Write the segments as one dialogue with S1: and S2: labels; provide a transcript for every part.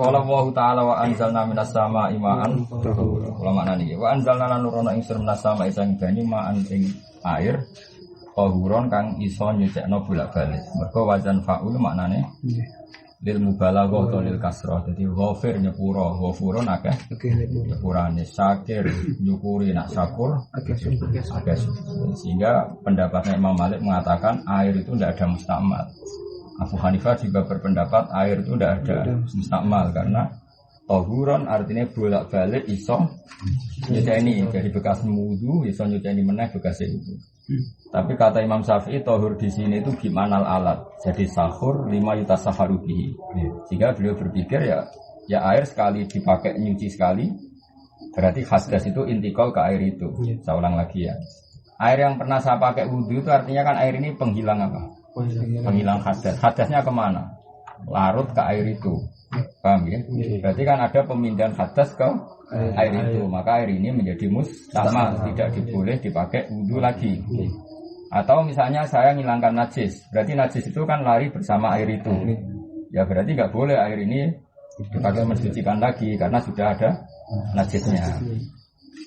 S1: Qala wa ta'ala wa anzalna minas samaa'i ma'an tahura. Kula maknani wa anzalna lan nurono ing sira minas samaa'i sang banyu ma'an ing air tahuron kang iso nyucekno bolak-balik. Mergo wajan fa'ul maknane lil mubalaghah atau lil kasrah. Dadi ghafir nyepuro, ghafurun akeh nyepurane, syakir nyukuri, nak syakur akeh. Sehingga pendapatnya Imam Malik mengatakan air itu tidak ada mustakmal. Abu Hanifah juga berpendapat air itu tidak ada mustakmal karena tahuron artinya bolak-balik iso nyuceni dari bekas wudu iso nyuceni meneh bekas wudu. Tapi kata Imam Syafi'i tahur di sini itu gimana alat. Jadi sahur 5 yuta saharu bihi. Sehingga beliau berpikir ya air sekali dipakai nyuci sekali berarti hadas itu intikal ke air itu. Saya ulang lagi ya. Air yang pernah saya pakai wudu itu artinya kan air ini penghilang apa? Penghilang hadas. Hadasnya kemana? Larut ke air itu. Paham ya? Berarti kan ada pemindahan hadas ke air itu. Maka air ini menjadi mustakmal, tidak diboleh dipakai wudu lagi. Atau misalnya saya ngilangkan najis, berarti najis itu kan lari bersama air itu. Ya berarti nggak boleh air ini dipakai mensucikan lagi karena sudah ada najisnya.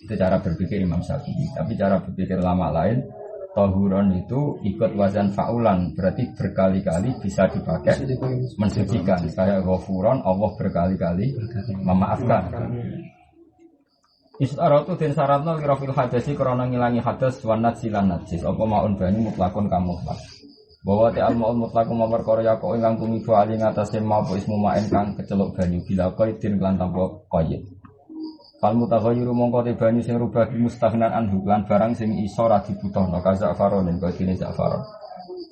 S1: Itu cara berpikir Imam Syafi'i. Tapi cara berpikir ulama lain, tahuron itu ikut wazan fa'ulan, berarti berkali-kali bisa dipakai mensucikan. Kayak ghafuron, Allah berkali-kali memaafkan. Istaratu den syaratna lirafil hadasi krana ngilangi hadas wa natsilan najis apa maun banyu mutlakun kamu mutlak. Bahwa ta'al maun mutlak ma perkara ya kok ingkang tumibu ali ngatasé maupun ismu ma'en kang keceluk banyu bila qaidin lan tanpa qaid. Fal mutaghayyiru mongko te banyu sing rubah mustaghnan anhu lan barang sing iso ra dibutuhno kaza faronen kaya dene zafaron.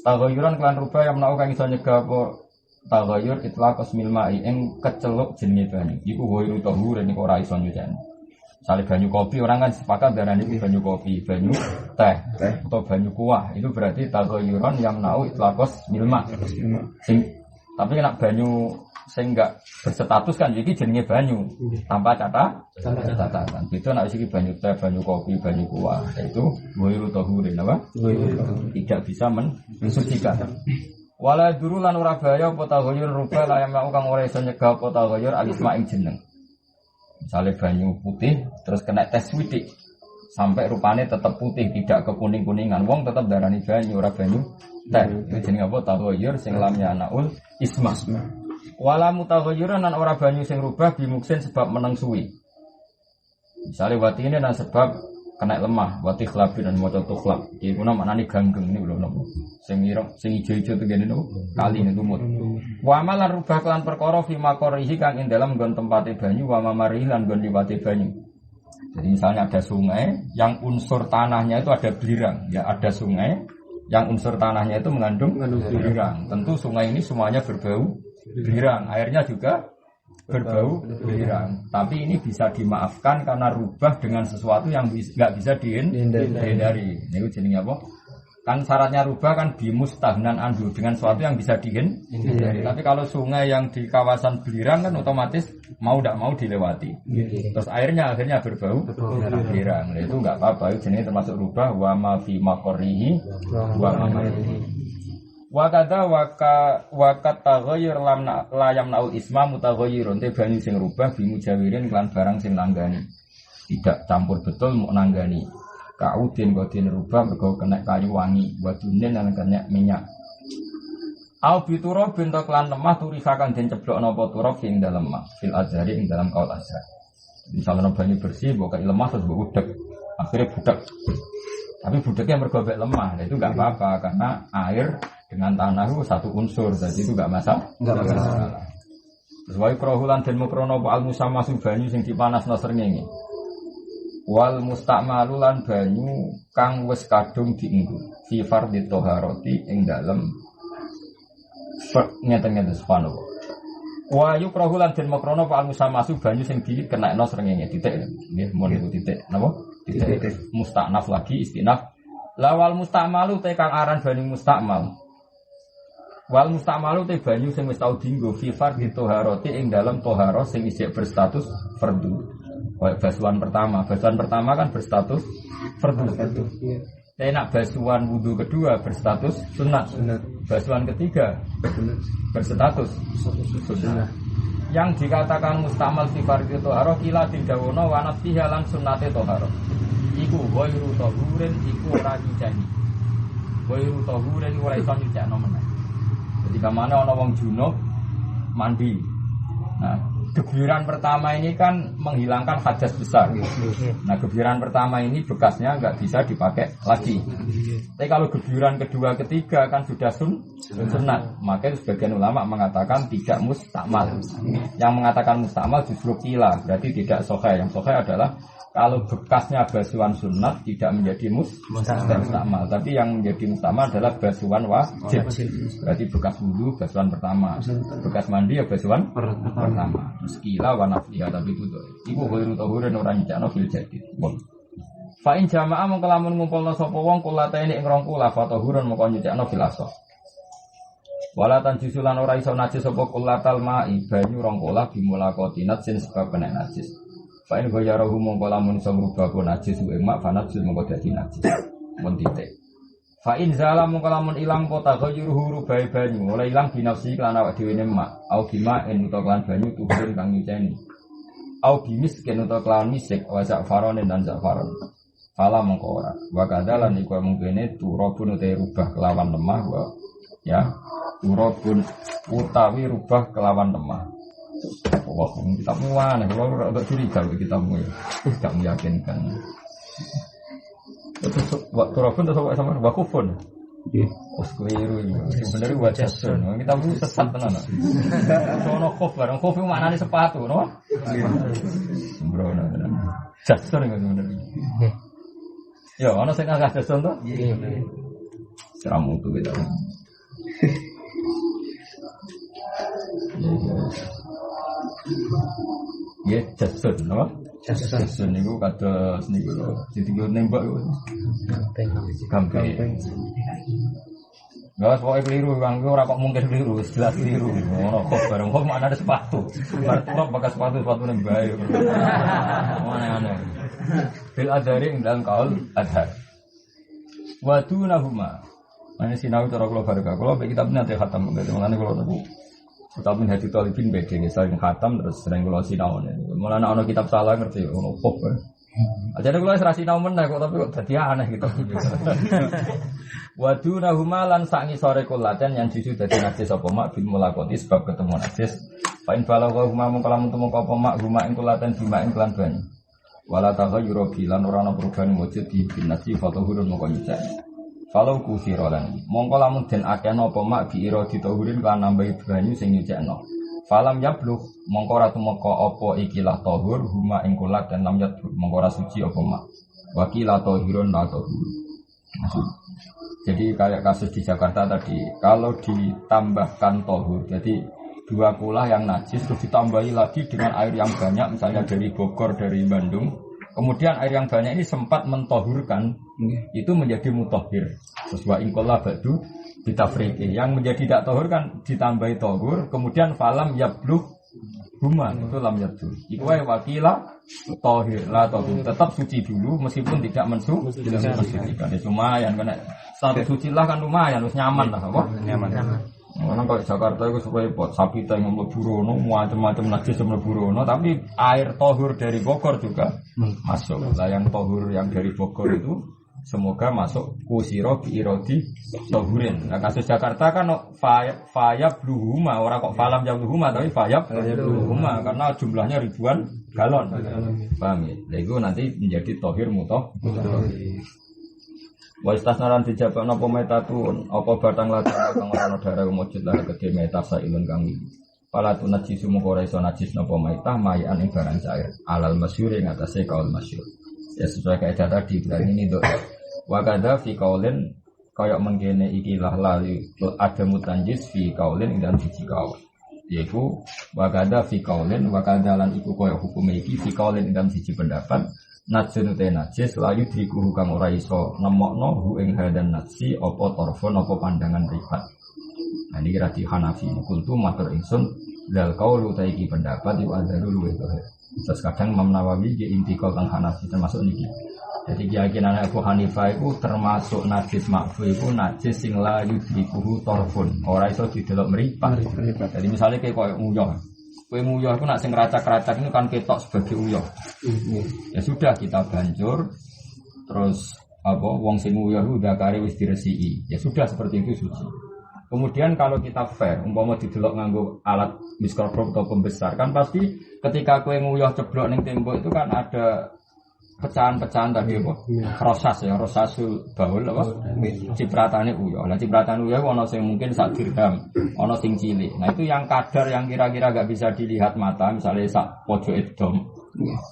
S1: Taghayyuran lan rubah yang menawa kang iso nyegah apa taghayyur itlaqas mil ma'i ing keceluk jenenge banyu. Iku ghairu tahur nek ora iso nyucen. Misalnya banyu kopi, orang kan sepakat darahnya itu banyu kopi, banyu teh, atau banyu kuah. Itu berarti taghayyuran yang nau itlaqas milma. Tapi nak banyu sing enggak berstatus kan jadi jenenge banyu tanpa catatan. Itu nak isi banyu teh, banyu kopi, banyu kuah. Itu ghairu tahurin apa? Tidak bisa mensucikan. Wala duru lan ora bahaya apa taghayyur rubah la yang kang ora iso nyegah apa taghayyur alisma ing jeneng. Misalnya banyu putih terus kena tes widik sampai rupanya tetap putih tidak ke kuning-kuningan, wong tetap darani banyu ora banyu teh. Itu jenenge apa taghayyur sing lam yanaul isma. Wala mutaghayyuran lan ora banyu sing rubah bimuksin sebab meneng suwi. Misalnya wati ini dan sebab kena lemah, wati khlabin dan maca tukhlab. Iki kuna maknane ganggeng ini lho napa. Sing ireng sing ijo-ijo tegene niku kali niku mut. Wa amalan rubah kelan perkara fi maqarihi kang ing dalem nggon tempate banyu wa mamarihi lan nggon liwate banyu. Jadi misalnya ada sungai yang unsur tanahnya itu ada belirang, ya ada sungai yang unsur tanahnya itu mengandung belirang. Tentu sungai ini semuanya berbau belirang, airnya juga berbau belirang. Tapi ini bisa dimaafkan karena rubah dengan sesuatu yang nggak bisa dihindari. Ini jenenge apa? Kan syaratnya rubah kan bimustahnan anhu dengan sesuatu yang bisa dihindari. Tapi kalau sungai yang di kawasan belirang kan otomatis mau tidak mau dilewati. Terus airnya akhirnya berbau belirang. Nah, itu nggak apa-apa. Itu jenenge termasuk rubah wa ma fi maqarihi wa ma marihi. Wakada wakat taghayyur layam naul isma mutaghayyirun te banyu sing rubah bimujawirin lan barang sing nanggani. Tidak campur betul mau nanggani. Kaudin kodin rubah mergo kena kayu wangi, wadunen lan kena minyak. Au bituro bentuk lan lemah turifakan den ceblokno apa turab ing dalem lemah fil azhari ing dalam kaul azhar. Misalnya banyu bersih mbok kaya lemah terus mbok udek. Akhirnya budak. Tapi budeknya mergo lemah, itu enggak apa-apa karena air dengan tanah itu satu unsur, jadi itu enggak masalah. Terus wae krohulan den mukrono al musammasu banyu sing dipanasno srengenge. Wal musta'malu lan banyu kang wis kadung dienggo fi fardhi thaharati ing dalem ngeten-ngeten subhanallah. Wa yukrahulan den mukrono al musammasu banyu sing dikenekno srengenge titik nggih mun itu titik napa? Titik musta'naf lagi istinaf. Lawal musta'malu te kang aran banyu musta'mal. Wal musta'malu te banyu sing wis tau dienggo fi fardhi thaharati ing dalem thaharah sing isih berstatus fardhu. Kayak basuhan pertama kan berstatus fardhu. Tapi nak basuhan wudu kedua berstatus sunat. Basuhan ketiga berstatus sunnah. Yang dikatakan mustamal fi fardhi toharo kila didawono wa nafsiha lan sunnate toharo. Iku ghairu tahurin iku ora nyuceni. Ghairu tahurin ora iso nyucekno meneh. Jadi kamane ana wong junub mandi. Nah, gebiran pertama ini kan menghilangkan hadas besar. Nah, gebiran pertama ini bekasnya nggak bisa dipakai lagi. Tapi kalau gebiran kedua, ketiga kan sudah sunat. Maka sebagian ulama mengatakan tidak mustakmal. Yang mengatakan mustakmal justru kila, berarti tidak sahih. Yang sahih adalah kalau bekasnya basuhan sunat tidak menjadi mustakmal, tapi yang menjadi mustakmal adalah basuhan wajib. Berarti bekas wudu basuhan pertama, bekas mandi ya basuhan pertama. Terus kila wa nafiya, tapi itu ghairu tahurin ora nyakno fil jadid. Fa in jamaah mongko lamun ngumpulna sapa wong kulatene ing rong kula fa tahurun mongko nyakno fil asah. Walatan jisulan ora iso najis sapa kulatal ma'i banyu rong kula bimulakotinat sin sebab kena najis. Fa'in bayarahu mongko lamun iso ngrubah ku najis ing mak fanajis mongko dadi najis. Mun titik. Fa'in zala mongko lamun ilang kota ghayyuruhu rubai banyu, oleh ilang binafsi lan awak dhewe ne mak, au bima en utawa lan banyu tuburin kang nyuceni. Au bimis ken utawa lan misik wa za'faron dan za'faron. Fala mongko ora. Wa kadalan iku mungkene turabun utawa rubah kelawan lemah wa ya. Turabun utawi rubah kelawan lemah. Wah, kitabmu mana? Kalau agak curiga kitabmu ya, tidak meyakinkan. Waktu Turabun atau sama wakufun? Oh, keliru ini. Sebenarnya wajah sun. Kitabmu sesat tenan. Sono kof barang kof itu maknanya sepatu, no? Sembrono. Jason itu sebenarnya. Ya, ono sing agak jason tuh. Seramu tuh kita. Ya, jasun, apa? Jasun itu kata seni kalau jadi gue nembak itu gampang. Gak pokoknya keliru, bang. Gue rapat mungkin keliru, jelas keliru. Mau kok bareng kok mana ada sepatu? Berarti pakai sepatu nembak. Mana aneh. Bil adaring dalam kaul adhar. Wadu nahuma. Ini sinau cara kalau barokah. Kalau bagi kita nanti khatam, begitu. Mana kalau tahu. Tapi hati talibin beda, sering khatam terus sering kalau sinau. Malah anak kitab salah ngerti, ono pop. Jadi kalau serasi sinau meneh kok tapi kok jadi aneh gitu. Wadu nahuma lan sangi sore kulaten yang justru jadi najis apa mak bil mulakoti sebab ketemu najis. Fa'in balagha huma mung kalamun temu apa mak huma ing kulaten bima ing kelan banyu. Wala taghayyuru bilan ora ana perubahan wujud di bin najis fatahurun moko nyucai. Kalau kusiro lan, mongko lamun den akehno apa mak biiro ditahurin kan nambahi banyu sing nyucekno. Falam yablugh mongko ora tumeka apa ikilah tahur huma ing kulat dan lam yablugh mongko ora suci apa mak. Wakilah tahirun la tahur. Jadi kayak kasus di Jakarta tadi, kalau ditambahkan tahur, jadi dua kulah yang najis terus ditambahi lagi dengan air yang banyak, misalnya dari Bogor, dari Bandung. Kemudian air yang banyak ini sempat mentohurkan, itu menjadi mutahhir. Sesuai ingkola badu bitafriqi. Yang menjadi tidak tohur kan ditambahi tohur, kemudian falam yablugh huma itu lam yablugh. Iku wae wakila tohir la tohur. Tetap suci dulu meskipun tidak mensucikan. Lumayan karena status suci lah kan lumayan, harus nyaman lah, apa? Nyaman. Orang kalau Jakarta itu supaya buat sapi yang mlebu rono, macam-macam najis mlebu rono, tapi air tohur dari Bogor juga masuk. Lah yang tohur yang dari Bogor itu semoga masuk kusiro biirodi tohurin. Nah kasus Jakarta kan fayab bluhuma, orang kok falam jam bluhuma, tapi fayab bluhuma karena jumlahnya ribuan galon. Paham ya? Nah itu nanti menjadi tohir mutoh. Wa istasnaran dijabak napa metatun apa batang latar kang ora ana darah mujud lah gede meta sailun kang iki. Pala tu najis mung ora iso najis napa metah mayan ing barang cair. Alal masyhur ing atase kaul masyhur. Ya sesuai kaidah tadi berarti ini dok. Wa kadza fi qaulin kaya mengkene iki lah lali ada mutanjis fi qaulin ing dalam siji kaul. Yaiku wa kadza fi qaulin wa kadzalan iku kaya hukum iki fi qaulin ing dalam siji pendapat. Najsun te najis layu dikuhu kang ora iso nemokno hu ing hadan najsi apa torfon apa pandangan ribat. Nah ini kira di Hanafi kultu matur ingsun dal qaulu ta iki pendapat iku adzarul luwih dohir. Terus kadang Imam Nawawi ge intikal kang Hanafi termasuk niki. Jadi keyakinan Abu Hanifah itu termasuk najis makfu itu najis sing layu dikuhu torfon ora iso didelok mripat. Jadi misalnya kayak koyo nguyah Kowe nguyuh iku nak sing racak-racak itu kan ketok sebagai uyuh. Ya sudah kita banjur terus apa wong sing nguyuh udah kare wis diresiki. Ya sudah seperti itu suci. Kemudian kalau kita fair, umpama didelok nganggo alat mikroskop atau pembesar kan pasti ketika kowe nguyuh ceblok ning tembok itu kan ada pecahan-pecahan tadi apa? Rosas ya, rosasul baul apa? Cipratane uyuh. Lah cipratane uyuh ana sing mungkin sak dirham, ana sing cilik. Nah itu yang kadar yang kira-kira enggak bisa dilihat mata, misalnya sak pojok edom.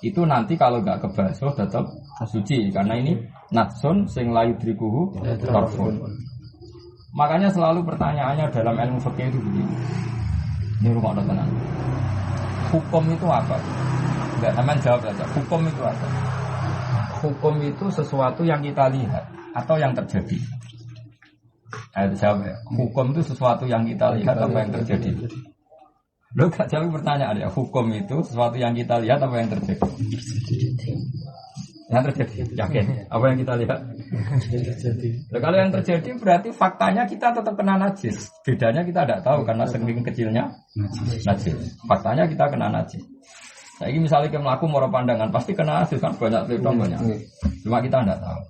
S1: Itu nanti kalau enggak kebasuh tetap suci karena ini natsun sing la yudrikuhu tarfun. Makanya selalu pertanyaannya dalam ilmu fikih itu begini. Ini rungokno tenan. Hukum itu apa? Enggak, teman jawab saja. Hukum itu apa? Hukum itu sesuatu yang kita lihat atau yang terjadi. Ayo jawab ya. Hukum itu sesuatu yang kita lihat apa yang terjadi. Lo gak jawab pertanyaan ya. Hukum itu sesuatu yang kita lihat apa yang terjadi. Yang terjadi, yakin. Apa yang kita lihat? Nah, kalau yang terjadi berarti faktanya kita tetap kena najis. Bedanya kita tidak tahu karena saking kecilnya najis. Faktanya kita kena najis. Nah, ini misalnya kita melakukan moro pandangan pasti kena najis kan banyak telitong banyak. Cuma kita tidak tahu.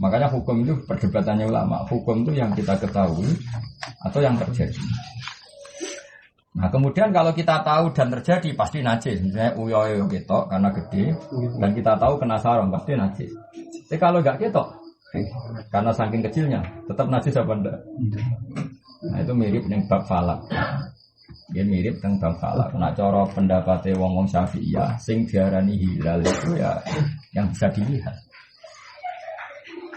S1: Makanya hukum itu perdebatannya ulama. Hukum itu yang kita ketahui atau yang terjadi. Nah kemudian kalau kita tahu dan terjadi pasti najis. Misalnya uyoyo ketok karena gede dan kita tahu kena sarung pasti najis. Tapi kalau enggak ketok karena saking kecilnya tetap najis apa enggak? Nah itu mirip dengan bab falak. Dia mirip dengan bab falak. Nah cara pendapatnya wong-wong Syafi'iyah sing diarani hilal itu ya yang bisa dilihat.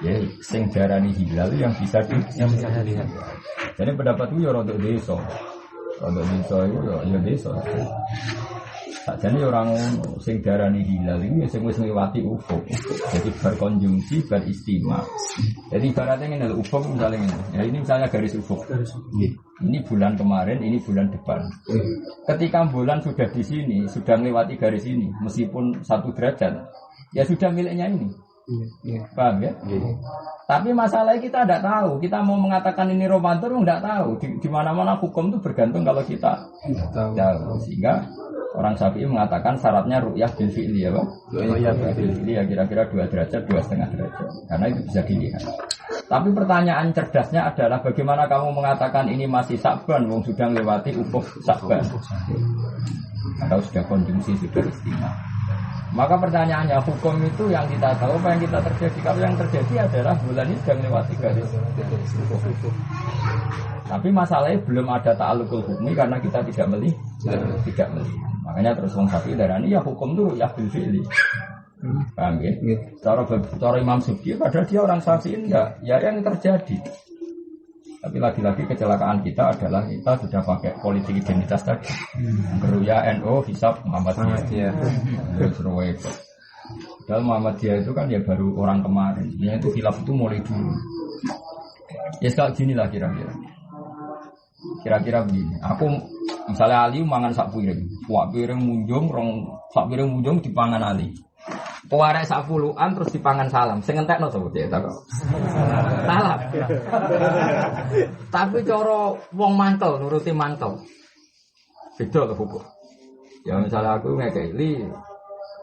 S1: Ya sing diarani hilal yang bisa dilihat. Jadi pendapat itu ya rodok desa. Kalau desa itu ya desa. Sakjane orang sing darani hilal iki sing wis ngliwati ufuk. Jadi berkonjungsi, beristima. Jadi ibaratnya ngene lho, ufuk misalnya ngene. Ya ini misalnya garis ufuk. Ini bulan kemarin, ini bulan depan. Ketika bulan sudah di sini, sudah melewati garis ini, meskipun 1 derajat, ya sudah miliknya ini. Paham ya? Tapi masalahnya kita tidak tahu. Kita mau mengatakan ini Ramadan tidak tahu. Di mana-mana hukum itu bergantung kalau kita tahu. Sehingga orang Syafi'i mengatakan syaratnya ru'yah bil fi'li ya, Pak. Ru'yah bil fi'li ya kira-kira 2 derajat, 2,5 derajat. Karena itu bisa dilihat. Tapi pertanyaan cerdasnya adalah bagaimana kamu mengatakan ini masih Sa'ban wong sudah melewati ufuk Sa'ban. Atau sudah konjungsi, sudah istimewa. Maka pertanyaannya hukum itu yang kita tahu apa yang kita terjadi. Kalau yang terjadi adalah bulan ini sudah melewati garis. Tapi masalahnya belum ada ta'alluqul hukmi karena kita tidak melihat. Makanya terus wong Syafi'i darani ya hukum itu ya bil fi'li. Paham ya? Cara Imam Subki padahal dia orang Syafi'i enggak, ya yang terjadi. Tapi lagi-lagi kecelakaan kita adalah kita sudah pakai politik identitas tadi. Geruya NU hisab Muhammadiyah. Terus repot. Padahal Muhammadiyah itu kan ya baru orang kemarin. Ya itu khilaf itu mulai dulu. Ya sekali gini lah kira-kira. Kira-kira begini. Aku misalnya Ali mangan sak piring. Wak piring munjung, sak piring munjung dipangan Ali. Pewarek sak puluhan terus dipangan salam. Sing entekno sapa cek tak kok. Salam. Tapi cara wong mantel nuruti mantel. Beda lho hukum. Ya misalnya aku ngekeki li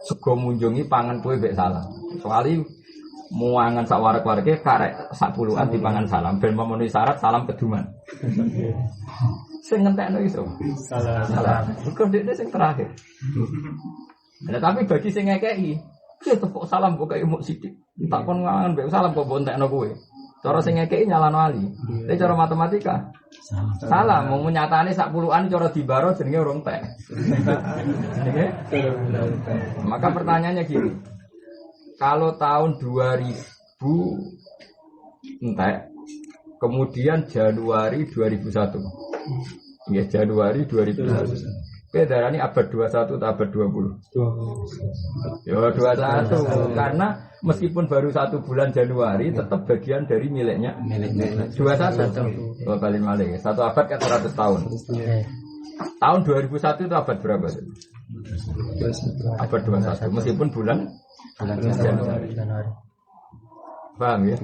S1: sego munjungi pangan kowe mbek salam. Soale muangan sak warek-wareke karek sak puluhan dipangan salam ben memenuhi syarat salam keduman. Sing entekno iso. Salam. Kok dekne sing terakhir. Nah, tapi bagi sing ngekeki ya tepuk salam kok kayak emuk sidik. Tak kon ngangan mbek salam kok bontekno kowe. Cara sing ngekeki nyalano ali. Tapi cara matematika salam mau nyatane sak puluhan cara dibaro jenenge urung tek. Maka pertanyaannya gini. Kalau tahun 2000 entek kemudian Januari 2001. Ya Januari 2001. Beda ini abad 21 atau abad 20? 20. Ya 21 karena meskipun baru 1 bulan Januari tetap bagian dari miliknya 21. Oh balik balik. 1 abad kan 100 tahun. Tahun 2001 itu abad berapa? Abad 21 meskipun bulan Januari. Paham ya?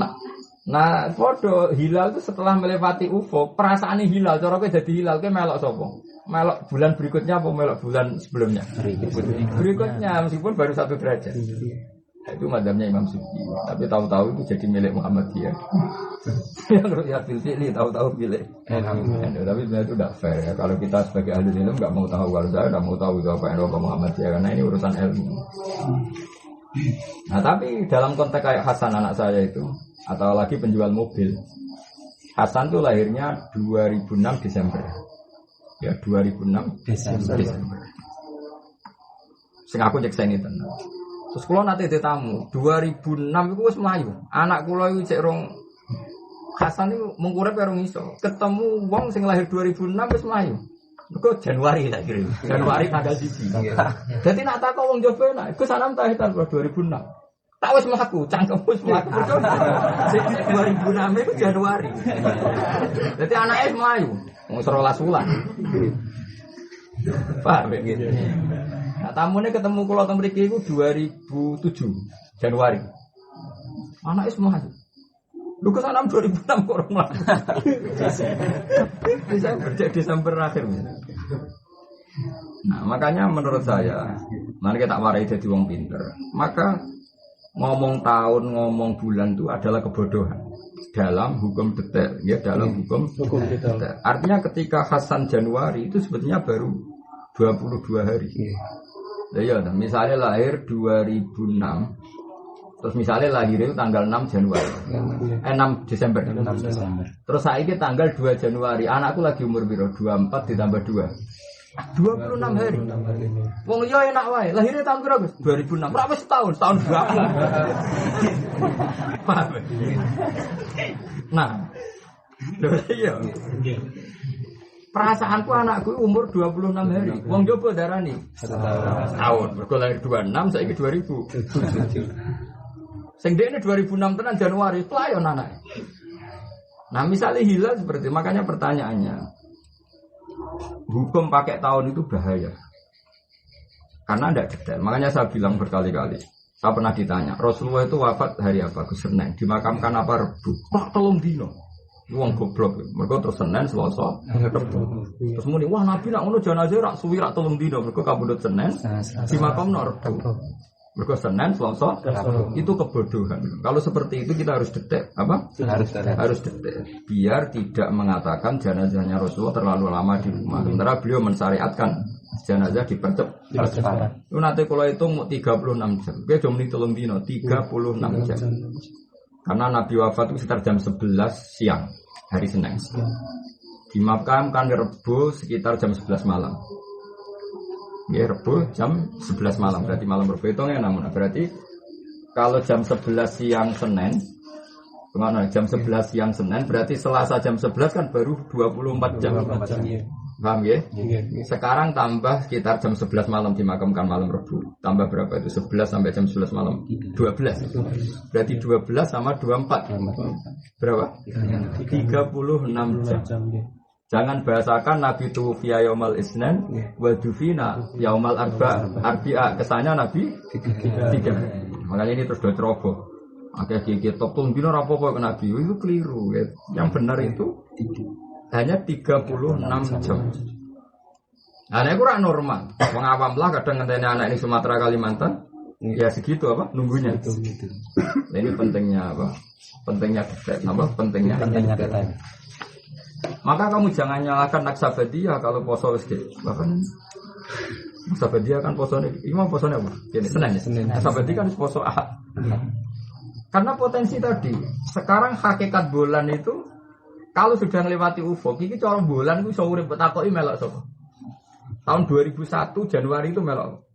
S1: Nah Nah, podo hilal itu setelah melewati ufuk, perasaan hilal, cara kowe jadi hilal kowe melok sapa? Melok bulan berikutnya apa melok bulan sebelumnya? Berikutnya meskipun baru 1 derajat. Itu madhabnya Imam Syafi'i. Tapi tahu-tahu itu jadi milik Muhammadiyah. Yang Ru'yat fil fi'li tahu-tahu milik. Tapi sebenarnya itu tidak fair ya. Kalau kita sebagai ahli ilmu nggak mau tahu, kalau saya nggak mau tahu itu apa yang Muhammadiyah karena ini urusan ilmu. Nah tapi dalam konteks kayak Hasan anak saya itu, atau lagi penjual mobil, Hasan tuh lahirnya 2006 Desember. Ya 2006 Desember. Sing aku cek seni tenan. Terus kula nate ditamu 2006 iku wis mlayu. Anak kula iku cek rong Hasan iku mung urip karo iso. Ketemu wong sing lahir 2006 wis mlayu. Mergo Januari tak kirim. Januari tanggal 1. Dadi nak tak wong Jawa nak iku sanam ta tahun 2006. Tak wis mlaku, cangkem wis mlaku. Sing 2006 iku Januari. Dadi anake mlayu. Wong 12 wulan. Paham gitu. Nah, tamune ketemu kula teng mriki iku 2007 Januari. Anake semua. Lu kesana 2006 kok ora mlaku. Bisa kerja Desember akhir. Nah, makanya menurut saya, mari kita warai jadi wong pinter. Maka ngomong tahun, ngomong bulan itu adalah kebodohan dalam hukum detail, ya dalam hukum detail. Artinya ketika Hasan Januari itu sebetulnya baru 22 hari. Ya, misalnya lahir 2006, terus misalnya lahir itu tanggal 6 Januari, 6 Desember. Terus saya ini tanggal 2 Januari, anakku lagi umur biro 24 ditambah 2. 26 hari. Wong yo enak wae. Lahirnya tahun berapa? 2006. Berapa setahun berapa? Paham? Nah. Iya. Perasaanku anakku umur 26 hari. Wong jopo darani setahun. Mergo lahir 26 saiki 2000. Sing dekne 2006 tenan Januari, pelayon anake. Nah, misalnya hilal seperti makanya pertanyaannya hukum pakai tahun itu bahaya karena tidak detail. Makanya saya bilang berkali-kali. Saya pernah ditanya, Rasulullah itu wafat hari apa? Ke Senin. Dimakamkan apa? Rebu. Pak tolong dino. Wong goblok. Mereka terus Senin, Selasa, Rebu. Terus muni, wah Nabi nak ngono jenazah rak suwi rak tolong dino. Mereka kabudut Senin, dimakamno Rebu. Mereka Senin, Selasa, itu kebodohan. Kalau seperti itu kita harus detail, apa? Harus detail. Biar tidak mengatakan jenazahnya Rasulullah terlalu lama di rumah. Sementara beliau mensyariatkan jenazah dipercepat. Itu nanti kalau hitung 36 jam. Oke, jam ini tolong dino 36 jam. Karena Nabi wafat itu sekitar jam 11 siang hari Senin. Dimakamkan Rebu sekitar jam 11 malam. Ya Rebu jam 11 malam, berarti malam Rebu hitungnya namun berarti kalau jam 11 siang Senin, kemana? Jam 11 siang Senin berarti Selasa jam 11 kan baru 24 jam. Paham ya? Sekarang tambah sekitar jam 11 malam dimakamkan malam Rebu. Tambah berapa itu? 11 sampai jam 11 malam. 12. Berarti 12 sama 24. Berapa? 36 jam. Jangan bahasakan Nabi tuwfiya yaumal isnin wa dufina yaumal arba'a. Kesannya Nabi 3. Makanya ini terus do ceroboh. Akeh iki top tong dino ra apa-apa ke Nabi. Itu keliru. Yang benar itu hanya 36 jam. Nah, ini kurang normal. Wong awam lah kadang ngenteni anak ini Sumatera Kalimantan. Ya segitu apa nunggunya. Nah, ini pentingnya apa? Pentingnya detail. Apa? Pentingnya detail. Maka kamu jangan nyalakan Naksabadiyah kalau poso wis gitu. Bahkan Naksabadiyah kan posone, imam posone apa? Senin. Naksabadiyah kan poso Ahad. Karena potensi tadi. Sekarang hakikat bulan itu kalau sudah melewati ufuk, iki cara bulan ku iso urip takoki melok sapa? Tahun 2001 Januari itu melok.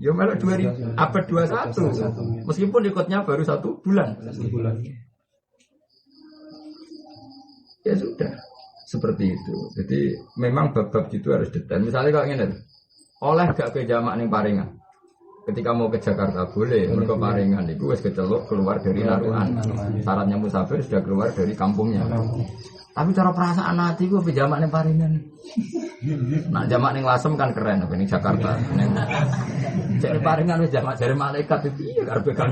S1: Ya melok 2000 abad 21. Meskipun ikutnya baru 1 bulan. Ya sudah. Seperti itu. Jadi memang bab-bab itu harus detail. Misalnya kalau ingin oleh gak ke jamak ning Paringan. Ketika mau ke Jakarta boleh, mereka Paringan itu wis kecelok keluar dari Naruan. Syaratnya musafir sudah keluar dari kampungnya. Tapi cara perasaan hati gue ke jamak ning Paringan. Nah jamak ning Lasem kan keren, apa ning Jakarta. Jadi paringan wis jamak jare malaikat itu iya karepe kan.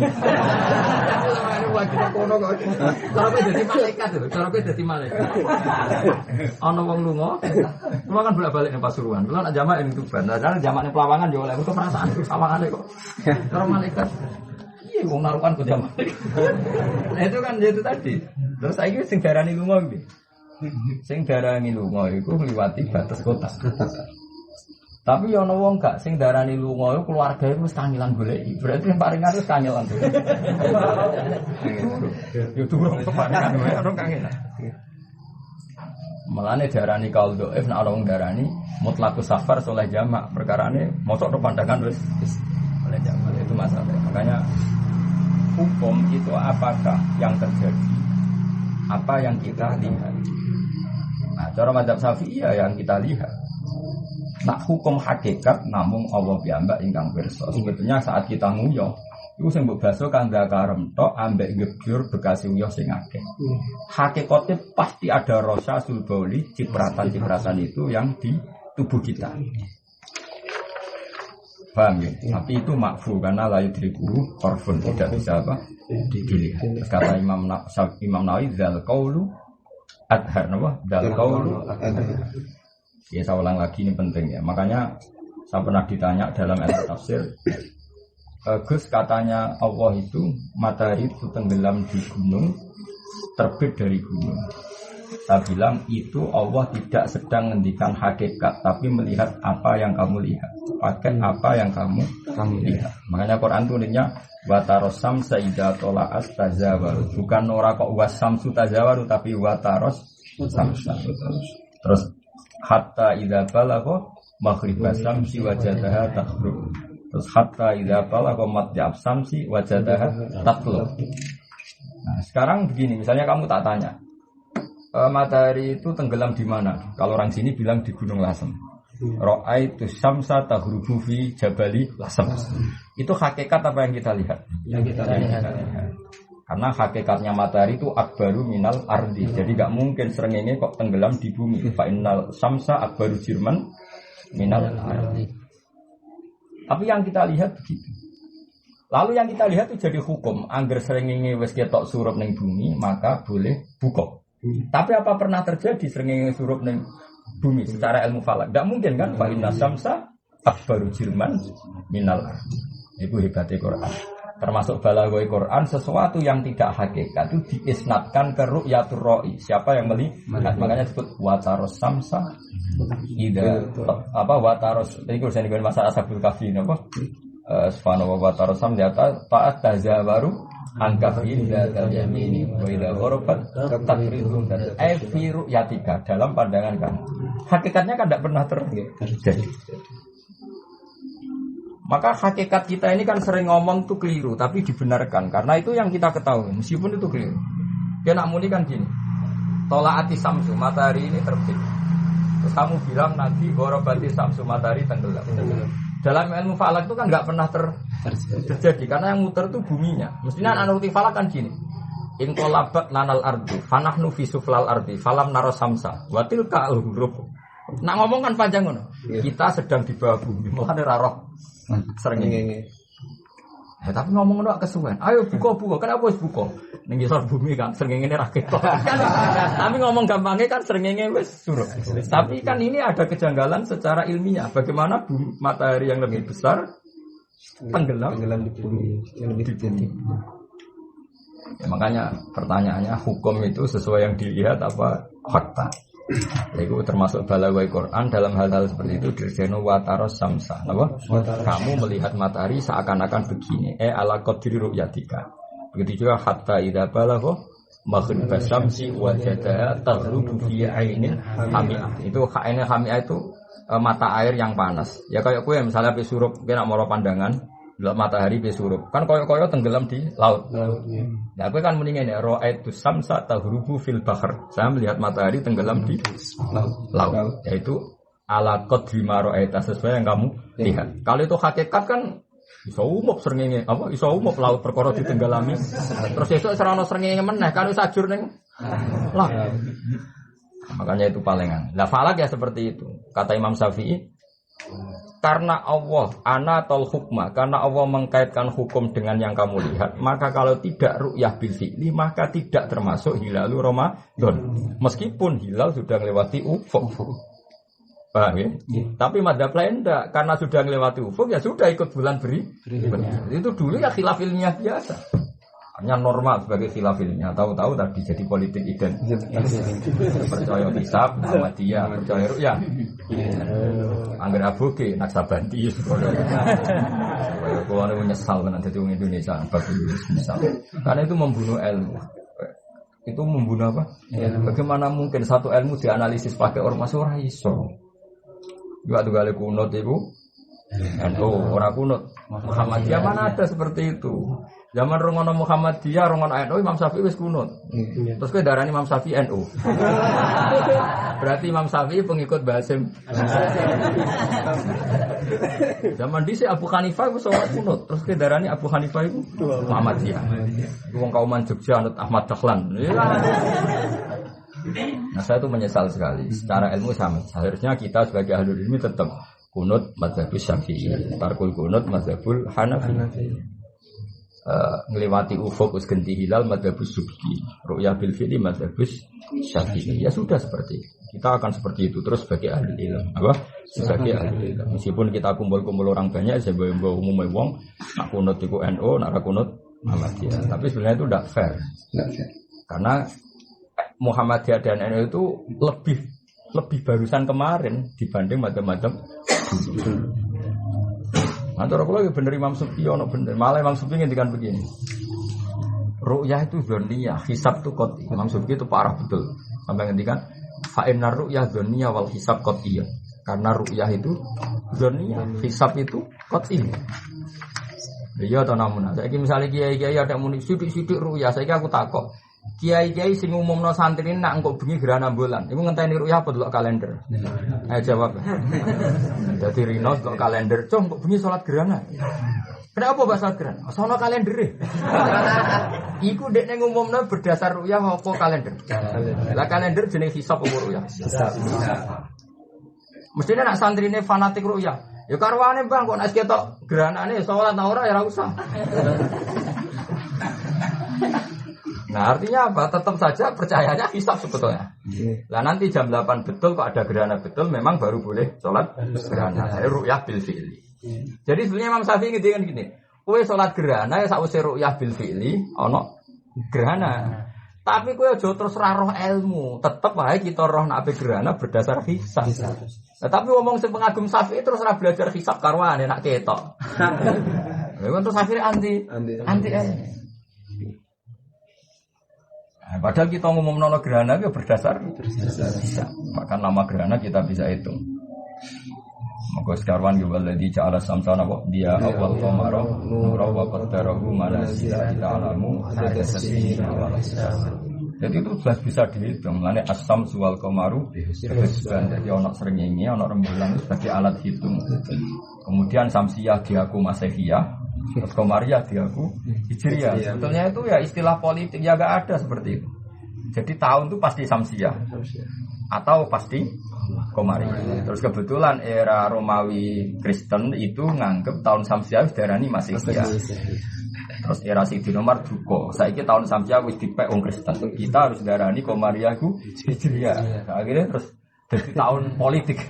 S1: Lagi kono kok. Cara kowe dadi malaikat lho, cara kowe dadi malaikat. Ana wong lunga, kula kan bolak-balik ning Pasuruan. Kula nak jamak ning Tuban. Karena jamakne Pelawangan yo oleh kok perasaan sawangane kok. Cara malaikat. Iya wong narukan ku jamak. Nah itu kan itu tadi. Terus saiki sing darani lunga piye? Sing darani lunga iku ngliwati batas kota. Tapi ana wong gak sing darani lunga iku keluargae wis kangelan goleki. Berarti yang paringan wis kangelan. Yo durung keparingan wae ora kangelan. Malane darani kaul dhaif nek ana wong darani mutlaqus safar soleh jamak. Perkarane mosok pandangan wis oleh jamak itu masalah. Makanya hukum itu apakah yang terjadi? Apa yang kita lihat? Nah, cara mazhab Syafi'iyah yang kita lihat. Nak hukum hakikat namung Allah piyambak ingkang pirsa. Sebetulnya saat kita nguyah, iku sing mbok baso kang dakarem tok ambek gebyur bekas nguyah sing akeh. Hakikate pasti ada rasa sulbauli, cipratan-cipratan itu yang di tubuh kita. Paham ya? Tapi itu makfu karena la yudriku korfun tidak bisa apa? Dilihat. Kata Imam Nawawi dzal qaulu adhar napa? Dzal qaulu adhar. Ya saya ulang lagi ini penting ya. Makanya saya pernah ditanya dalam ilmu tafsir, Gus katanya Allah itu matahari itu tenggelam di gunung, terbit dari gunung. Saya bilang itu Allah tidak sedang menghentikan hakikat, tapi melihat apa yang kamu lihat, pakai apa yang kamu lihat. Makanya Quran tulisnya wataros samsa idza tola'at tazawaru. Bukan ora kok wasamsu tazawaru, tapi wataros samsa. Terus hatta idza balagha maghribas samsi wajadaha taghrub. Terus hatta idza balagha matla'ab samsi wajadaha tatlub. Nah, sekarang begini, misalnya kamu tak tanya, matahari itu tenggelam di mana? Kalau orang sini bilang di Gunung Lasem. Ra'aitu syamsa taghrubu fi jabali Lasem. Itu hakikat apa yang kita lihat? Yang kita lihat. Karena hakikatnya matahari itu akbaru minal ardi. Jadi gak mungkin srengenge kok tenggelam di bumi. Fa innal syamsa akbaru jirman minal ardi. Tapi yang kita lihat begitu. Lalu yang kita lihat itu jadi hukum. Angger srengenge wis ketok surup ning bumi, maka boleh buka. Tapi apa pernah terjadi srengenge surup ning bumi secara ilmu falak? Gak mungkin kan? Fa inna syamsa akbaru jirman minal ardi. Itu hebatnya Quran. Termasuk balaghoi Quran, sesuatu yang tidak hakikat itu diisnadkan ke ru'yatur ra'i. Siapa yang melihat? Makanya disebut wataros samsa ida apa wataros ini kalau saya masalah Ashabul Kahfi apa subhanahu wa ta'ala sam data ta'at tazawaru angkafin dal yamini wa idza gharabat takridun dan fi ru'yatika dalam pandangan kamu. Hakikatnya kan tidak pernah terjadi. Maka hakikat kita ini kan sering ngomong tuh keliru, tapi dibenarkan. Karena itu yang kita ketahui, meskipun itu keliru. Dia nak muni kan gini, tolaati samsu, matahari ini terbit. Terus kamu bilang nanti gorobati samsu, matahari tenggelam. Dalam ilmu falak itu kan nggak pernah terjadi, karena yang muter itu buminya. Mestinya anuti falak kan gini, intolabat lanal ardi, fanahnu fisuflal ardi, falam naro samsa, watil ka'ul. Nak ngomong kan panjang ngono. Kita sedang di bawah bumi, makanya raroh. Sering ini. Ya, tapi ngomong doa kesuwen. Ayo buka. Kenapa harus buka? Ning ngisor bumi kan sering ini rakyat. Tapi ngomong gampangnya kan sering ini wis suruh. Tapi kan ini ada kejanggalan secara ilmiah. Bagaimana matahari yang lebih besar tenggelam di bumi yang lebih tinggi. Ya, makanya pertanyaannya hukum itu sesuai yang dilihat apa fakta? Itu termasuk balaghoi Quran dalam hal-hal seperti itu dirjeno wataros samsa. Apa? Kamu melihat matahari seakan-akan begini. Ala qadri ru'yatika. Begitu juga hatta idza balagha maghribas samsi wajadaha taghrubu fi ainin hami'ah. Itu ainin hami'ah itu mata air yang panas. Ya kayak kowe misalnya pe surup kena moro pandangan delok matahari pe surup. Kan koyo-koyo tenggelam di laut. Nah, kowe kan muni ngene, ra'aitu samsa taghrubu fil bahr. Saya melihat matahari tenggelam di laut. Yaitu ala qadri ma ra'aita sesuai yang kamu lihat. Kalau itu hakikat kan iso umup srengenge, apa iso umup laut perkara ditenggelami. Terus esuk serana srengenge meneh kan wis ajur ning lah. Makanya itu palingan. Lah falak ya seperti itu. Kata Imam Syafi'i, Karena Allah anatal hukma, karena Allah mengkaitkan hukum dengan yang kamu lihat, maka kalau tidak ru'yah bil fi'li, maka tidak termasuk hilalu Ramadan. Meskipun hilal sudah melewati ufuk. Paham ya? Tapi madzhab lain enggak, karena sudah melewati ufuk ya sudah ikut bulan berikutnya. Itu dulu ya khilaf ilmiah biasa. Hanya normal sebagai khilaf ilmiah. Tahu-tahu tadi jadi politik identitas. Percaya hisab, Muhammadiyah, percaya ru'yah. Angger aboge Naksabandi. Kalau anda menyesal kan jadi orang Indonesia, misal. Karena itu membunuh ilmu. Itu membunuh apa? Bagaimana mungkin satu ilmu dianalisis pakai ormas ora iso? Juga tuh kali kunut itu. NU orang kunut. Muhammadiyah mana ada seperti itu? Zaman Rongono Muhammadiyah, Rongono NU, Imam Syafi'i wis kunut. Terus ke darah Imam Syafi'i NU. Berarti Imam Syafi'i pengikut Basim. Zaman disi Abu Hanifah itu sholat kunut. Terus ke darah Abu Hanifah itu Muhammadiyah. Wong kauman Jogja anut Ahmad Dahlan. Nah saya itu menyesal sekali. Secara ilmu sama. Seharusnya kita sebagai ahli ilmu tetap kunut mazhabus Syafi'i, tarkul kunut mazhabul Hanafi. Ngelewati ufuk us ganti hilal madzhabus subki, ru'yah bil fi'li madzhabus syafi'i. Ya sudah seperti itu. Kita akan seperti itu terus sebagai ahli ilmu. Apa? Sebagai ahli ilmu. Meskipun kita kumpul-kumpul orang banyak, saya bawa umumnya wong, nak kunut iku NU, nak kunut Muhammadiyah. Tapi sebenarnya itu tidak fair. Karena Muhammadiyah dan NU itu lebih barusan kemarin dibanding macam-macam. Antara kalau ya bener Imam Subki ono bener, malah Imam Subki ngendikan begini. Ru'yah itu dzanniyah, hisab itu qat'i. Imam Subki itu parah betul. Sampai ngendikan fa innar ru'yah dzanniyah wal hisab qat'iyah. Karena ru'yah itu dzanniyah, hisab itu qat'i. Iya ta namun. Saiki misale kiai-kiai ada muni sithik-sithik ru'yah, saiki aku takok. Kiai-kiai sing umumno santri nak engko bengi gerhana bulan. Iku ngenteni ru'yah apa delok kalender? Ayo jawab. Dadi rino delok kalender, "Cung, kok bengi salat gerhana?" Kenapa bahas salat gerhana? Sono kalendere. Iku dekne ngumumno berdasar ru'yah apa kalender? Lah kalender jenenge hisab apa ru'yah? Hisab. Mestine nak santrine fanatik ru'yah. Ya karwane Bang kok nek ketok gerhanane salat ta ora ya ora usah. Nah artinya apa? Tetap saja percayanya hisab sebetulnya. Lah nanti jam 8 betul kok ada gerhana betul memang baru boleh sholat gerhana. Saya ru'yah bil fi'li. Jadi sebenarnya Imam Syafi'i ngendikan gini, kowe sholat gerhana ya sakwise ru'yah bil fi'li ana gerhana. Tapi kowe aja terus ra roh ilmu, tetep wae kita roh nek gerhana berdasar hisab. Nah, tapi ngomong sing pengagum Syafi'i terus ra belajar hisab karwane nek ketok. Lha terus akhirnya anti padahal kita ngomong nono gerhana itu berdasar bisa. Maka nama gerhana kita bisa hitung. Maka sekarwan yuballadzi ja'ala samsana wa dia awal qamara nura wa qaddarahu manazila ta'lamu hadasina wal hisab. Jadi itu jelas bisa dihitung. Lane as-samsu wal qamaru hisban. Jadi ana srengenge, ana rembulan sebagai alat hitung. Kemudian samsiah diaku masehiyah. Terus Komariah diaku Hijriah. Sebetulnya itu ya istilah politik ya gak ada seperti itu. Jadi tahun itu pasti Samsiah atau pasti Komariah. Terus kebetulan era Romawi Kristen itu nganggep tahun Samsiah diarani Masihiyah. Terus era Sayyidina Umar duka. Saiki tahun Samsiah wis dipek wong Kristen. Kita harus diarani Komariah ku Hijriah. Akhirnya terus jadi tahun politik.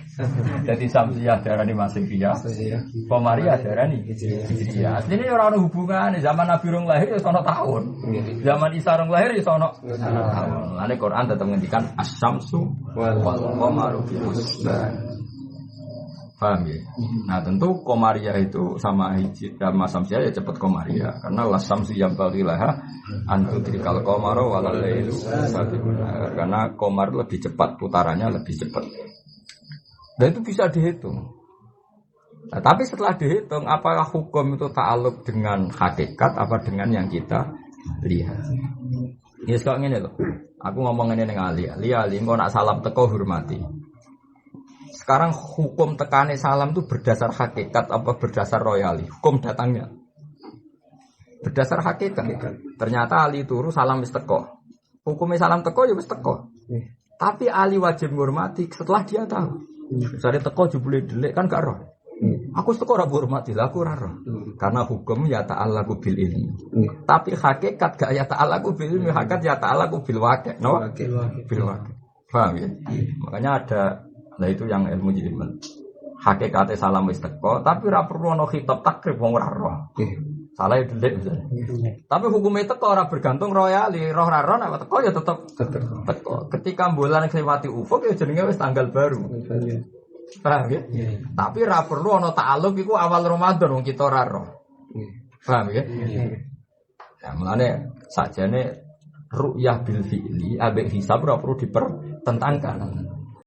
S1: Jadi Samsiah darani Masihiyah, Komariah darani Hijriah. Aslinya orang hubungan zaman Nabi rong lahir ya sono tahun. Zaman Isa rong lahir ya sono tahun. Lalu Quran tetap menghentikan as-samsu wal qamaru bi husban. Paham ya? Nah tentu Komariah itu sama Hijriah Samsiah ya cepat Komariah. Karena la samsu yang balilah antudrikal qamara wal lailu sabiqun. Karena Komar lebih cepat, putarannya lebih cepat. Dan itu bisa dihitung. Nah, tapi setelah dihitung, apakah hukum itu ta'aluk dengan hakikat apa dengan yang kita lihat? Ini sekarang ini loh. Aku ngomong ini dengan Ali, engko nak salam teko hormati. Sekarang hukum tekane salam itu berdasar hakikat apa berdasar royali? Hukum datangnya berdasar hakikat. Ternyata Ali turu salam wis teko. Hukumnya salam teko ya wis teko. Tapi Ali wajib menghormati setelah dia tahu. Misalnya teko jebule delik kan gak roh. Aku teko ora hormati, aku ora roh. Karena hukum ya ta'allaqu bil ilmi. Tapi hakikat gak ya ta'allaqu bil ilmi, hakikat ya ta'allaqu bil waqi', no? Bil waqi'. Paham ya? Makanya ada itu yang ilmu jiliman. Hakikate salam wis teko, tapi ora perlu ana khitab takrib wong ora roh. Salah delik misalnya. Tapi hukumnya teko ora bergantung royali, roh ora roh nek teko ya tetep teko. Ketika bulan kelewati ufuk ya jenenge wis tanggal baru. Paham ya? Tapi ora perlu ana ta'alluq iku awal Ramadan wong kita ora roh. Paham ya? Ya mulane sakjane ru'yah bil fi'li ambek hisab ora perlu dipertentangkan.